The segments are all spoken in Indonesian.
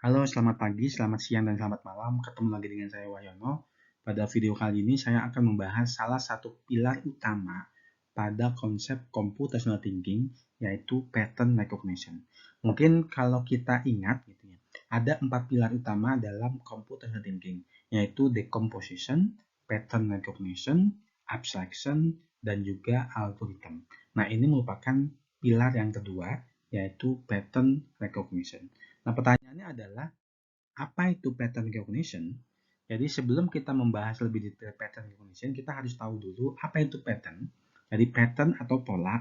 Halo, selamat pagi, selamat siang, dan selamat malam. Ketemu lagi dengan saya Wahyono. Pada video kali ini saya akan membahas salah satu pilar utama pada konsep computational thinking, yaitu pattern recognition. Mungkin kalau kita ingat, gitu ya, ada 4 pilar utama dalam computational thinking, yaitu decomposition, pattern recognition, abstraction, dan juga algorithm. Nah, ini merupakan pilar yang kedua, yaitu pattern recognition. Nah, pertanyaannya adalah, apa itu pattern recognition? Jadi sebelum kita membahas lebih detail pattern recognition, kita harus tahu dulu apa itu pattern. Jadi pattern atau pola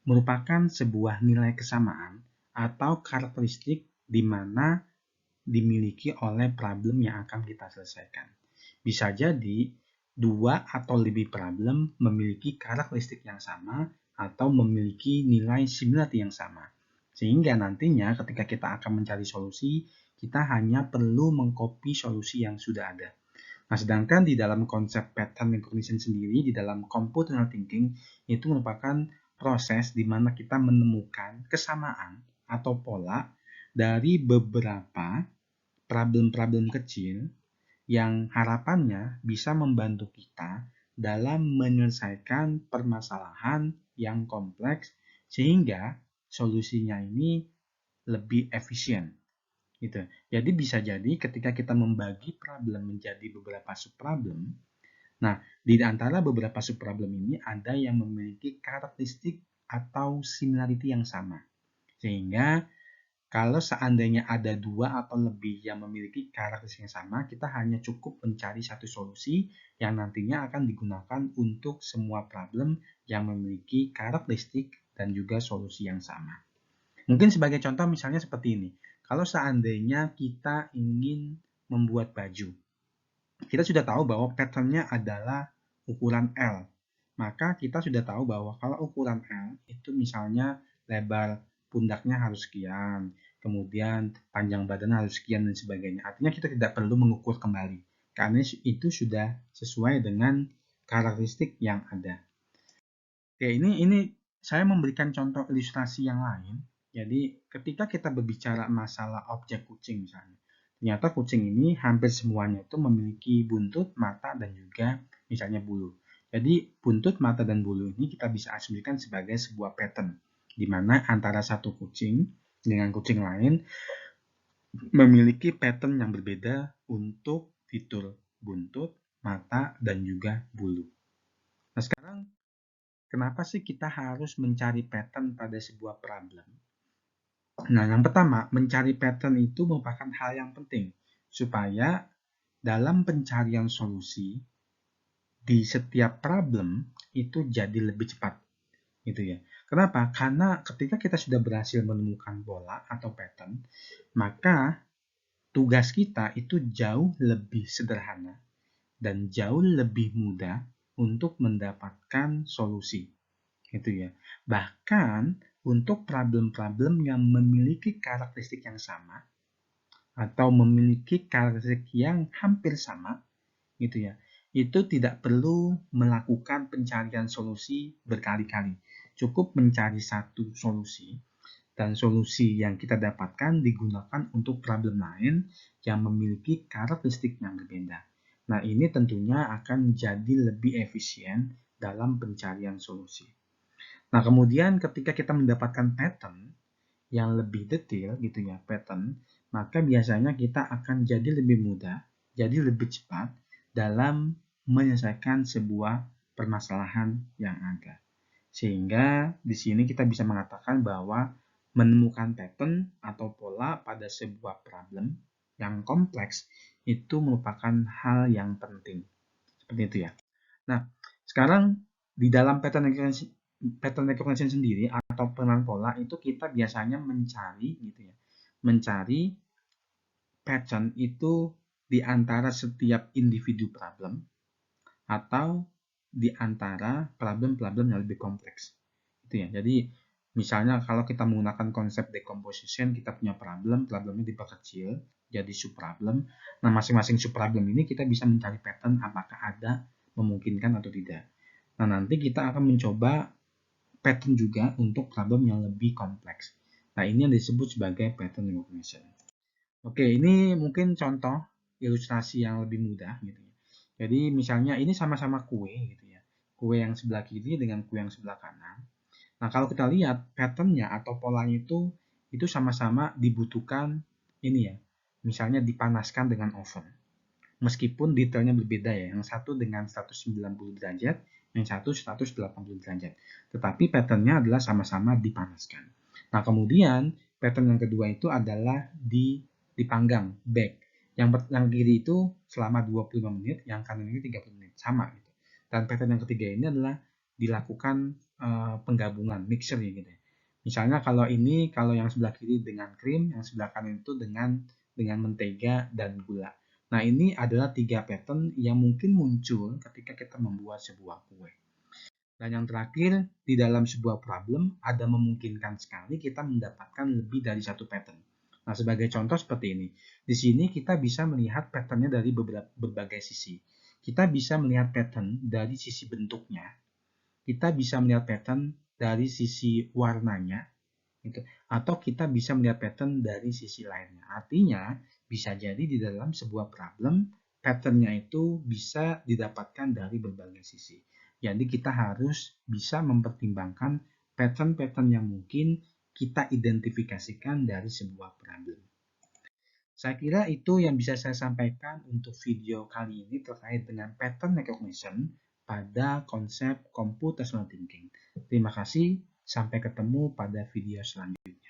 merupakan sebuah nilai kesamaan atau karakteristik di mana dimiliki oleh problem yang akan kita selesaikan. Bisa jadi dua atau lebih problem memiliki karakteristik yang sama atau memiliki nilai similarity yang sama. Sehingga nantinya ketika kita akan mencari solusi, kita hanya perlu mengcopy solusi yang sudah ada. Nah, sedangkan di dalam konsep pattern recognition sendiri, di dalam computational thinking, itu merupakan proses di mana kita menemukan kesamaan atau pola dari beberapa problem-problem kecil yang harapannya bisa membantu kita dalam menyelesaikan permasalahan yang kompleks sehingga solusinya ini lebih efisien. Gitu. Jadi bisa jadi ketika kita membagi problem menjadi beberapa subproblem, nah di antara beberapa subproblem ini ada yang memiliki karakteristik atau similarity yang sama. Sehingga kalau seandainya ada dua atau lebih yang memiliki karakteristik yang sama, kita hanya cukup mencari satu solusi yang nantinya akan digunakan untuk semua problem yang memiliki karakteristik dan juga solusi yang sama. Mungkin sebagai contoh misalnya seperti ini. Kalau seandainya kita ingin membuat baju, kita sudah tahu bahwa patternnya adalah ukuran L. Maka kita sudah tahu bahwa kalau ukuran L itu misalnya lebar pundaknya harus sekian, kemudian panjang badan harus sekian dan sebagainya. Artinya kita tidak perlu mengukur kembali karena itu sudah sesuai dengan karakteristik yang ada. Oke, ini saya memberikan contoh ilustrasi yang lain. Jadi ketika kita berbicara masalah objek kucing misalnya, ternyata kucing ini hampir semuanya itu memiliki buntut, mata, dan juga misalnya bulu. Jadi buntut, mata, dan bulu ini kita bisa asumsikan sebagai sebuah pattern, di mana antara satu kucing dengan kucing lain memiliki pattern yang berbeda untuk fitur buntut, mata, dan juga bulu. Nah sekarang, kenapa sih kita harus mencari pattern pada sebuah problem? Nah, yang pertama, mencari pattern itu merupakan hal yang penting supaya dalam pencarian solusi di setiap problem itu jadi lebih cepat, gitu ya. Kenapa? Karena ketika kita sudah berhasil menemukan pola atau pattern, maka tugas kita itu jauh lebih sederhana dan jauh lebih mudah untuk mendapatkan solusi. Gitu ya. Bahkan untuk problem-problem yang memiliki karakteristik yang sama atau memiliki karakteristik yang hampir sama, gitu ya, itu tidak perlu melakukan pencarian solusi berkali-kali. Cukup mencari satu solusi dan solusi yang kita dapatkan digunakan untuk problem lain yang memiliki karakteristik yang berbeda. Nah, ini tentunya akan jadi lebih efisien dalam pencarian solusi. Nah, kemudian ketika kita mendapatkan pattern yang lebih detail gitu ya, pattern, maka biasanya kita akan jadi lebih mudah, jadi lebih cepat dalam menyelesaikan sebuah permasalahan yang ada. Sehingga di sini kita bisa mengatakan bahwa menemukan pattern atau pola pada sebuah problem yang kompleks itu merupakan hal yang penting. Seperti itu ya. Nah, sekarang di dalam pattern recognition sendiri atau pengenalan pola itu kita biasanya mencari gitu ya. Mencari pattern itu di antara setiap individu problem atau di antara problem-problem yang lebih kompleks. Itu ya. Jadi misalnya kalau kita menggunakan konsep decomposition, kita punya problemnya diperkecil jadi subproblem. Nah, masing-masing subproblem ini kita bisa mencari pattern apakah ada, memungkinkan atau tidak. Nah, nanti kita akan mencoba pattern juga untuk problem yang lebih kompleks. Nah, ini yang disebut sebagai pattern recognition. Oke, ini mungkin contoh ilustrasi yang lebih mudah gitu ya. Jadi misalnya ini sama-sama kue gitu ya. Kue yang sebelah kiri dengan kue yang sebelah kanan. Nah, kalau kita lihat pattern-nya atau polanya itu sama-sama dibutuhkan ini ya. Misalnya dipanaskan dengan oven. Meskipun detailnya berbeda ya. Yang satu dengan 190 derajat, yang satu 180 derajat. Tetapi pattern-nya adalah sama-sama dipanaskan. Nah, kemudian pattern yang kedua itu adalah dipanggang, bake. Yang kiri itu selama 25 menit, yang kanan ini 30 menit, sama gitu. Dan pattern yang ketiga ini adalah dilakukan penggabungan, mixer ya gitu ya. Misalnya kalau yang sebelah kiri dengan krim, yang sebelah kanan itu dengan mentega dan gula. Nah, ini adalah 3 pattern yang mungkin muncul ketika kita membuat sebuah kue. Dan yang terakhir, di dalam sebuah problem, ada memungkinkan sekali kita mendapatkan lebih dari satu pattern. Nah, sebagai contoh seperti ini. Di sini kita bisa melihat patternnya dari berbagai sisi. Kita bisa melihat pattern dari sisi bentuknya. Kita bisa melihat pattern dari sisi warnanya. Gitu. Atau kita bisa melihat pattern dari sisi lainnya. Artinya, bisa jadi di dalam sebuah problem, patternnya itu bisa didapatkan dari berbagai sisi. Jadi kita harus bisa mempertimbangkan pattern-pattern yang mungkin kita identifikasikan dari sebuah problem. Saya kira itu yang bisa saya sampaikan untuk video kali ini terkait dengan pattern recognition pada konsep computational thinking. Terima kasih, sampai ketemu pada video selanjutnya.